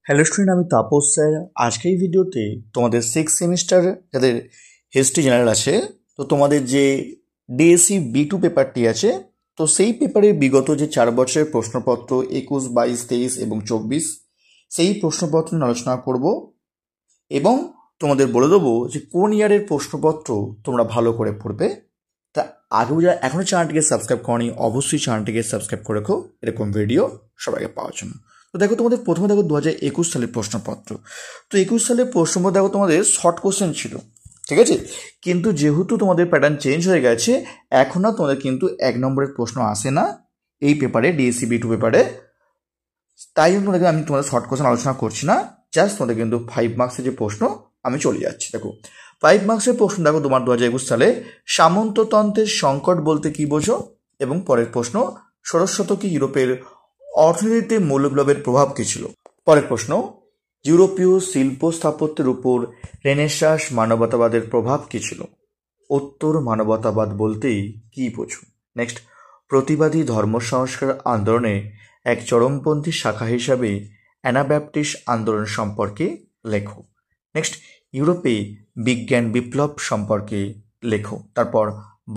Hello student, আমি Tapas sir. আজকে এই ভিডিওতে তোমাদের সিক্স সেমিস্টার যাদের হিস্ট্রি জেনারেল আছে, তো তোমাদের যে ডিএসসি B2 পেপারটি আছে, তো সেই পেপারে বিগত যে 4 বছরের প্রশ্নপত্র 21, 22, 23 এবং 24, সেই প্রশ্নপত্র নিয়ে আলোচনা করব এবং তোমাদের বলে দেবো যে কোন ইয়ারের প্রশ্নপত্র তোমরা ভালো করে পড়বে। তা আগেও যারা এখনও চ্যানেলটিকে সাবস্ক্রাইব করনি, অবশ্যই চ্যানেলটিকে সাবস্ক্রাইব করে রেখো এরকম ভিডিও সবাইকে পাওয়ার জন্য। তো দেখো, তোমাদের প্রথমে দেখো 2021 সালের প্রশ্নপত্র। তো 21 সালের প্রশ্নপত্র দেখো তোমাদের শর্ট কোশ্চেন ছিল, ঠিক আছে। কিন্তু যেহেতু তোমাদের প্যাটার্ন চেঞ্জ হয়ে গেছে, এখন না তোমাদের কিন্তু 1 নম্বরের প্রশ্ন আসে না এই পেপারে, ডিএসসি B2 পেপারে। তাই জন্য দেখো আমি তোমাদের শর্ট কোশ্চেন আলোচনা করছি না, জাস্ট তোমাদের কিন্তু 5 মার্কসের যে প্রশ্ন আমি চলে যাচ্ছি। দেখো 5 মার্কসের প্রশ্ন দেখো তোমার 2021 সালে সামন্ততন্ত্রের সংকট বলতে কি বোঝো, এবং পরের প্রশ্ন ষোড়শ শতকে ইউরোপের অর্থনীতিতে মৌলবিপ্লবের প্রভাব কী ছিল। পরের প্রশ্ন ইউরোপীয় শিল্প স্থাপত্যের উপর রেনেসাঁস মানবতাবাদের প্রভাব কী ছিল। উত্তর মানবতাবাদ বলতেই কি বোঝো। নেক্সট প্রতিবাদী ধর্ম সংস্কার আন্দোলনে এক চরমপন্থী শাখা হিসাবে অ্যানাব্যাপটিস্ট আন্দোলন সম্পর্কে লেখো। নেক্সট ইউরোপে বিজ্ঞান বিপ্লব সম্পর্কে লেখো। তারপর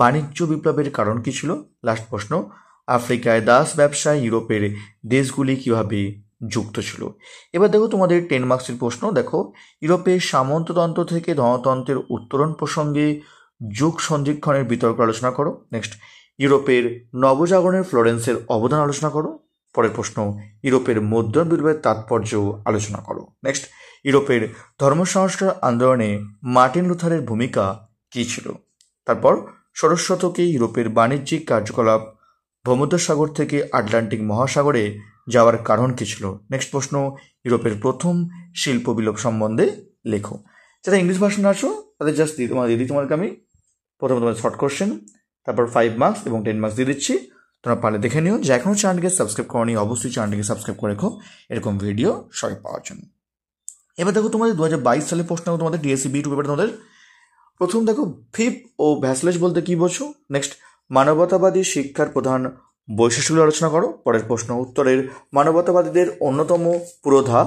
বাণিজ্য বিপ্লবের কারণ কী ছিল। লাস্ট প্রশ্ন আফ্রিকায় দাস ব্যবসায় ইউরোপের দেশগুলি কিভাবে যুক্ত ছিল। এবার দেখো তোমাদের 10 মার্কসের প্রশ্ন। দেখো ইউরোপের সামন্ততন্ত্র থেকে ধনতন্ত্রের উত্তরণ প্রসঙ্গে যুগ সন্ধিক্ষণের বিতর্ক আলোচনা করো। নেক্সট ইউরোপের নবজাগরণের ফ্লোরেন্সের অবদান আলোচনা করো। পরের প্রশ্ন ইউরোপের মধ্যম বিপ্লবের তাৎপর্য আলোচনা করো। নেক্সট ইউরোপের ধর্ম সংস্কার আন্দোলনে মার্টিন লুথারের ভূমিকা কী ছিল। তারপর ষোড়শ শতকে ইউরোপের বাণিজ্যিক কার্যকলাপ ভূমধ্যসাগর থেকে আটলান্টিক মহাসাগরে যাওয়ার কারণ কী ছিল। নেক্সট প্রশ্ন ইউরোপের প্রথম শিল্প বিপ্লব সম্বন্ধে লেখো। যারা ইংলিশ ভার্সন আছো তাদের জাস্ট তোমাদেরকে আমি প্রথমে তোমাদের শর্ট কোশ্চেন, তারপর 5 মার্কস এবং 10 মার্কস দিয়ে দিচ্ছি। তোমরা পারলে দেখে নিও। যে এখনও চ্যানেলটিকে সাবস্ক্রাইব করনি, অবশ্যই চ্যানেলটিকে সাবস্ক্রাইব করে রেখো এরকম ভিডিও সবাই পাওয়ার জন্য। এবার দেখো তোমাদের 2022 সালের প্রশ্ন তোমাদের ডিএসসি B2 পেপারে তোমাদের প্রথম দেখো ফিপ ও ভ্যাসলেজ বলতে কি বোঝো। নেক্সট মানবতাবাদী শিক্ষার প্রধান বৈশিষ্ট্যগুলো আলোচনা করো। পরের প্রশ্ন উত্তরের মানবতাবাদীদের অন্যতম পুরোধা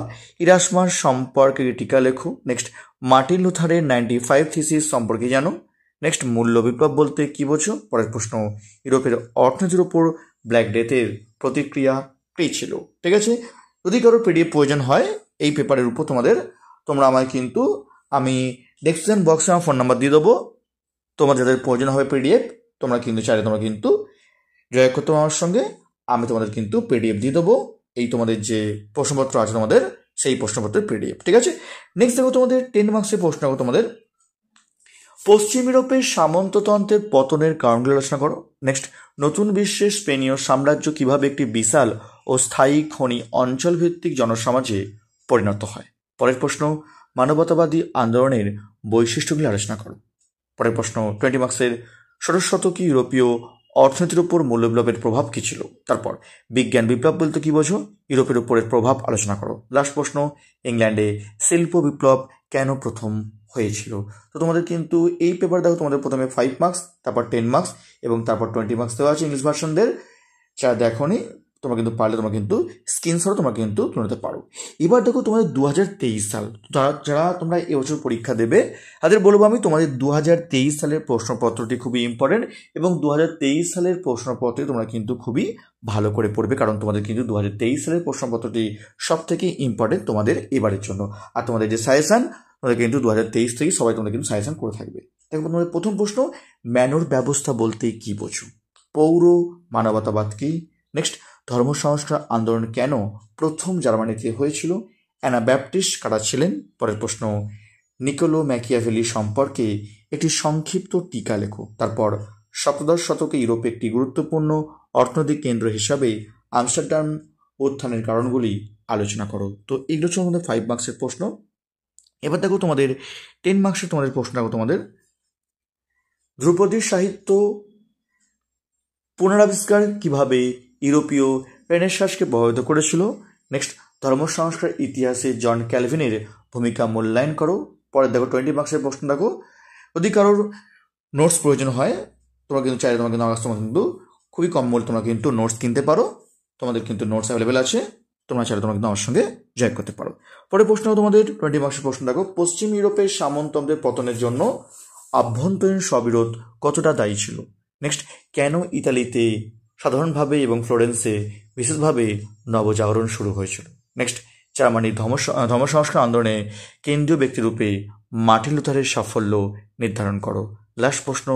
ইরাসমাস সম্পর্কে টিকা লেখো। নেক্সট মার্টিন লুথারের 95 থিসিস সম্পর্কে জানো। নেক্সট মূল্য বিপ্লব বলতে কি বোঝো। পরের প্রশ্ন ইউরোপের অর্থনীতির উপর ব্ল্যাক ডেথের প্রতিক্রিয়া কী ছিল। ঠিক আছে, যদি কারো পিডিএফ প্রয়োজন হয় এই পেপারের উপর তোমরা আমায় কিন্তু আমি ডেসক্রিপশন বক্সে আমার ফোন নাম্বার দিয়ে দেবো। তোমার যাদের প্রয়োজন হবে পিডিএফ তোমরা কিন্তু চাইলে তোমরা কিন্তু যোগাযোগ করতে আমার সঙ্গে, আমি তোমাদের কিন্তু পিডিএফ দিয়ে দেবো। এই তোমাদের যে প্রশ্নপত্র আছে তোমাদের সেই প্রশ্নপত্রের পিডিএফ, ঠিক আছে। নেক্সট দেখো তোমাদের 10 মার্কসের প্রশ্ন তোমাদের পশ্চিম ইউরোপের সামন্ততন্ত্রের পতনের কারণগুলো আলোচনা করো। নেক্সট নতুন বিশ্বের স্পেনীয় সাম্রাজ্য কিভাবে একটি বিশাল ও স্থায়ী খনি অঞ্চল ভিত্তিক জনসমাজে পরিণত হয়। পরের প্রশ্ন মানবতাবাদী আন্দোলনের বৈশিষ্ট্যগুলি আলোচনা করো। পরের প্রশ্ন 20 মার্কসের ষোড়শ শতকে ইউরোপীয় অর্থনীতির উপর মূল্যবিপ্লবের প্রভাব কী ছিল। তারপর বিজ্ঞান বিপ্লব বলতে কি বোঝো, ইউরোপের উপরের প্রভাব আলোচনা করো। লাস্ট প্রশ্ন ইংল্যান্ডে শিল্প বিপ্লব কেন প্রথম হয়েছিল। তো তোমাদের কিন্তু এই পেপার দেখো তোমাদের প্রথমে 5 মার্কস, তারপর 10 মার্কস এবং তারপর 20 মার্কস দেওয়া আছে ইংলিশ ভার্সনদের। যারা দেখোনি তোমরা কিন্তু পারলে তোমরা কিন্তু স্ক্রিনশট তোমরা কিন্তু তুলে নিতে পারো। এবার দেখো তোমাদের 2023 সাল, যারা তোমরা এবছর পরীক্ষা দেবে তাদের বলবো আমি তোমাদের 2023 সালের প্রশ্নপত্রটি খুবই ইম্পর্টেন্ট এবং 2023 সালের প্রশ্নপত্রে তোমরা কিন্তু খুবই ভালো করে পড়বে, কারণ তোমাদের কিন্তু 2023 সালের প্রশ্নপত্রটি সব থেকে ইম্পর্টেন্ট তোমাদের এবারের জন্য। আর তোমাদের যে সাজেশান তোমাদের কিন্তু 2023 থেকে সবাই তোমাদের কিন্তু সাজেশান করে থাকবে। দেখো তোমাদের প্রথম প্রশ্ন ম্যানুর ব্যবস্থা বলতে কি বোঝো। পৌর মানবতাবাদ কি। নেক্সট ধর্ম সংস্কার আন্দোলন কেন প্রথম জার্মানিতে হয়েছিল, অ্যানাব্যাপটিস্ট কারা ছিলেন। পরের প্রশ্ন নিকোলো ম্যাকিয়াভেলি সম্পর্কে একটি সংক্ষিপ্ত টিকা লেখো। তারপর সপ্তদশ শতকে ইউরোপে একটি গুরুত্বপূর্ণ অর্থনৈতিক কেন্দ্র হিসাবে আমস্টারডাম উত্থানের কারণগুলি আলোচনা করো। তো এগুলো হচ্ছে আমাদের 5 মার্কসের প্রশ্ন। এবার দেখো তোমাদের 10 মার্কসের তোমাদের প্রশ্ন দেখো তোমাদের ধ্রুপদী সাহিত্য পুনরাবিষ্কার কিভাবে ইউরোপীয় রেনেসাঁসকে প্রভাবিত করেছিল। নেক্সট ধর্ম সংস্কার ইতিহাসে জন ক্যালভিনের ভূমিকা মূল্যায়ন করো। পরে দেখো 20 মার্কসের প্রশ্ন দেখো যদি কারোর নোটস প্রয়োজন হয় তোমরা কিন্তু চাইলে তোমরা কিন্তু খুবই কম মূল্যে তোমরা কিন্তু নোটস কিনতে পারো, তোমাদের কিন্তু নোটস অ্যাভেলেবেল আছে। তো তোমরা চাইলে তোমরা কিন্তু আমার সঙ্গে জয়েন করতে পারো। পরে প্রশ্ন তোমাদের 20 মার্কসের প্রশ্ন দেখো, পশ্চিম ইউরোপের সামন্ততন্ত্রের পতনের জন্য আভ্যন্তরীণ স্ববিরোধ কতটা দায়ী ছিল? নেক্সট, কেন ইতালিতে সাধারণভাবে এবং ফ্লোরেন্সে বিশেষভাবে নবজাগরণ শুরু হয়েছিল? নেক্সট, জার্মানির ধর্মসংস্কার আন্দোলনে কেন্দ্রীয় ব্যক্তিরূপে মার্টিন লুথারের সাফল্য নির্ধারণ করো। লাস্ট প্রশ্ন,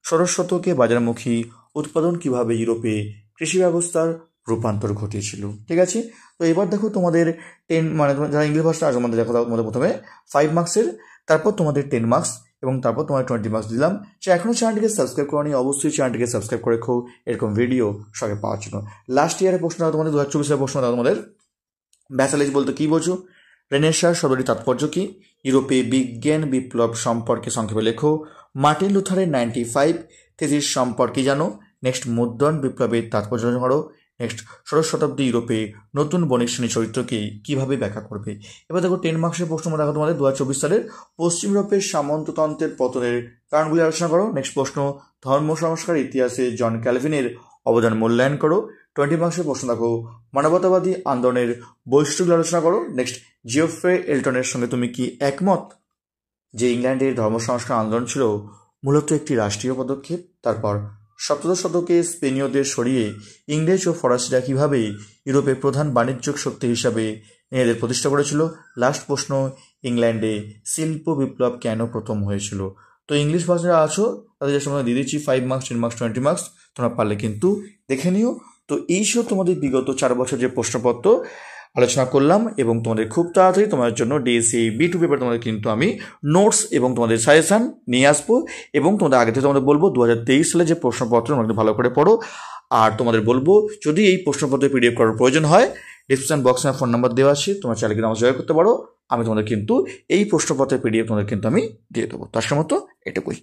ষোড়শ শতকে বাজারমুখী উৎপাদন কিভাবে ইউরোপে কৃষি ব্যবস্থার রূপান্তর ঘটিয়েছিল? ঠিক আছে, তো এবার দেখো তোমাদের 10 মানে যারা ইংলিশ ভাষা আসবে আমাদের দেখো তোমাদের প্রথমে 5 মার্কসের, তারপর তোমাদের 10 মার্কস এবং তারপর তোমার 20 মার্কস দিলাম। সে এখনও চ্যানেলটিকে সাবস্ক্রাইব করো নি, অবশ্যই চ্যানেলটিকে সাবস্ক্রাইব করে রেখো এরকম ভিডিও সঙ্গে পাওয়ার জন্য। লাস্ট ইয়ারের প্রশ্ন তোমাদের 2024 প্রশ্ন তোমাদের ভ্যাসালিজ বলতে কী বোঝো? রেনেসাঁ শব্দটির তাৎপর্য কী? ইউরোপে বিজ্ঞান বিপ্লব সম্পর্কে সংক্ষেপে লেখো। মার্টিন লুথারের 95 থিসিস সম্পর্কে জানো। নেক্সট, মুদ্রণ বিপ্লবের তাৎপর্য করো। নেক্সট, ষোড়শ শতাব্দী ইউরোপে নতুন বণিক শ্রেণী চরিত্রকে কীভাবে ব্যাখ্যা করবে? এবার দেখো 10 মার্কসের প্রশ্ন দেখো তোমাদের 2024 সালের পশ্চিম ইউরোপের সামন্ততন্ত্রের পতনের কারণগুলি আলোচনা করো। নেক্সট প্রশ্ন, ধর্ম সংস্কার ইতিহাসে জন ক্যালভিনের অবদান মূল্যায়ন করো। 20 মার্কসের প্রশ্ন দেখো, মানবতাবাদী আন্দোলনের বৈশিষ্ট্যগুলি আলোচনা করো। নেক্সট, জিওফ্রে এলটনের সঙ্গে তুমি কি একমত যে ইংল্যান্ডের ধর্ম সংস্কার আন্দোলন ছিল মূলত একটি রাষ্ট্রীয় পদক্ষেপ? তারপর সপ্তদশ শতকে স্পেনীয়দের সরিয়ে ইংরেজ ও ফরাসিরা কীভাবে ইউরোপের প্রধান বাণিজ্যিক শক্তি হিসাবে নিজেদের প্রতিষ্ঠা করেছিল? লাস্ট প্রশ্ন, ইংল্যান্ডে শিল্প বিপ্লব কেন প্রথম হয়েছিল? তো ইংলিশ ভাষায় আছো তাদের যে সময় দিয়ে দিচ্ছি 5 মার্কস, 10 মার্কস, 20 মার্কস, তোমরা পারলে কিন্তু দেখে নিও। তো এইসব তোমাদের বিগত 4 বছর যে প্রশ্নপত্র আলোচনা করলাম এবং তোমাদের খুব তাড়াতাড়ি তোমাদের জন্য ডিএসসি B2 পেপার তোমাদের কিন্তু আমি নোটস এবং তোমাদের সাজেশান নিয়ে আসবো এবং তোমাদের আগে থেকে তোমাদের বলবো 2023 সালে যে প্রশ্নপত্র তোমরা ভালো করে পড়ো। আর তোমাদের বলবো যদি এই প্রশ্নপত্রের PDF করার প্রয়োজন হয় ডিসক্রিপশন বক্সে ফোন নাম্বার দেওয়া আছে, তোমার চাইলে কিন্তু আমার জয় করতে পারো। আমি তোমাদের কিন্তু এই প্রশ্নপত্রের PDF তোমাদের কিন্তু আমি দিয়ে দেবো। তার মতো এটুকুই।